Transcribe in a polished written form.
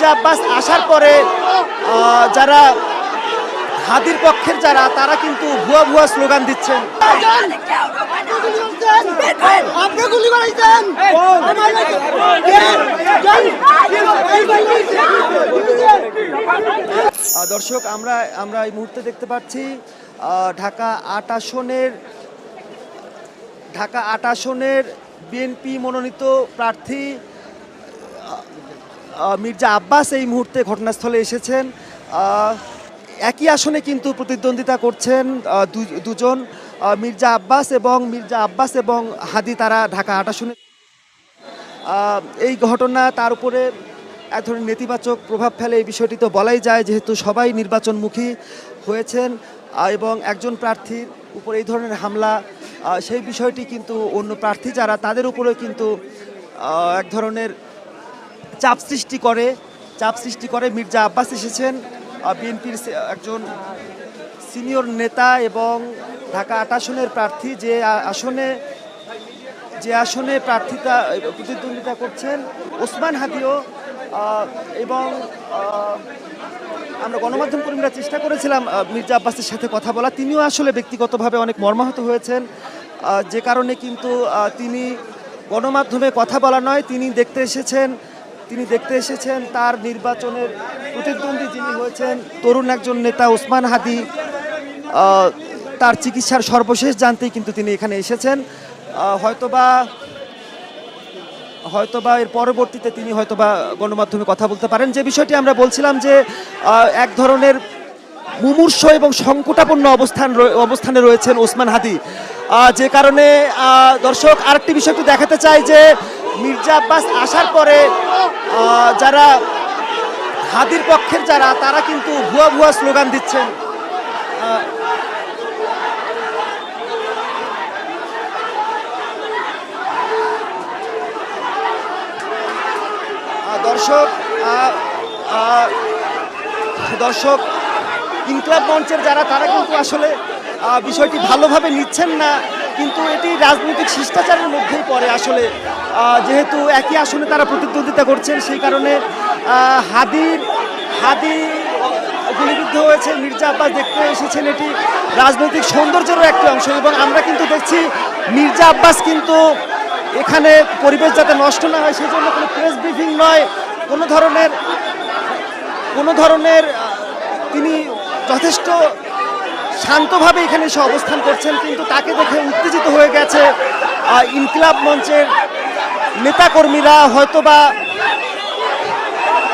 মির্জা আব্বাস আসার পরে যারা হাদির পক্ষের যারা তারা কিন্তু ভুয়া ভুয়া স্লোগান দিচ্ছেন। দর্শক আমরা এই মুহূর্তে দেখতে পাচ্ছি ঢাকা ৮ আসনের বিএনপি মনোনীত প্রার্থী মির্জা আব্বাস এই মুহূর্তে ঘটনাস্থলে এসেছেন। একই আসনে কিন্তু প্রতিদ্বন্দ্বিতা করছেন দুজন, মির্জা আব্বাস এবং হাদি, তারা ঢাকা ৮ আসনে। এই ঘটনা তার উপরে এক ধরনের নেতিবাচক প্রভাব ফেলে এই বিষয়টি তো বলাই যায়, যেহেতু সবাই নির্বাচনমুখী হয়েছেন এবং একজন প্রার্থীর উপর এই ধরনের হামলা, সেই বিষয়টি কিন্তু অন্য প্রার্থী যারা তাদের উপরেও কিন্তু এক ধরনের চাপ সৃষ্টি করে। মির্জা আব্বাস এসেছেন বিএনপির একজন সিনিয়র নেতা এবং ঢাকা ৮ আসনের প্রার্থী, যে আসনে প্রতিদ্বন্দ্বিতা করছেন ওসমান হাদিও। এবং আমরা গণমাধ্যম কর্মীরা চেষ্টা করেছিলাম মির্জা আব্বাসের সাথে কথা বলা, তিনিও আসলে ব্যক্তিগতভাবে অনেক মর্মাহত হয়েছেন, যে কারণে কিন্তু তিনি গণমাধ্যমে কথা বলা নয়, তিনি দেখতে এসেছেন তার নির্বাচনের প্রতিদ্বন্দ্বী যিনি হয়েছেন তরুণ একজন নেতা ওসমান হাদি, তার চিকিৎসার সর্বশেষ জানতেই কিন্তু তিনি এখানে এসেছেন। হয়তোবা এর পরবর্তীতে তিনি হয়তোবা গণমাধ্যমে কথা বলতে পারেন। যে বিষয়টি আমরা বলছিলাম যে এক ধরনের মুমূর্ষ এবং সংকটাপন্ন অবস্থানে রয়েছেন ওসমান হাদি, যে কারণে দর্শক আরেকটি বিষয় একটু দেখাতে চাই যে মির্জা আব্বাস আসার পরে যারা হাদির পক্ষের যারা তারা কিন্তু ভুয়া ভুয়া স্লোগান দিচ্ছেন। দর্শক ইনকলাব মঞ্চের যারা তারা কিন্তু আসলে বিষয়টি ভালোভাবে নিচ্ছেন না, কিন্তু এটি রাজনৈতিক শিষ্টাচারের মধ্যেই পড়ে আসলে, যেহেতু একই আসনে তারা প্রতিদ্বন্দ্বিতা করছেন, সেই কারণে হাদি গুলিবিদ্ধ হয়েছে, মির্জা আব্বাস দেখতে এসেছেন, এটি রাজনৈতিক সৌন্দর্যেরও একটি অংশ। এবং আমরা কিন্তু দেখছি মির্জা আব্বাস কিন্তু এখানে পরিবেশ যাতে নষ্ট না হয় সেই জন্য কোনো প্রেস ব্রিফিং নয়, কোনো ধরনের তিনি যথেষ্ট শান্তভাবে এখানে এসে অবস্থান করছেন, কিন্তু তাকে দেখে উত্তেজিত হয়ে গেছে ইনকিলাব মঞ্চের নেতাকর্মীরা, হয়তোবা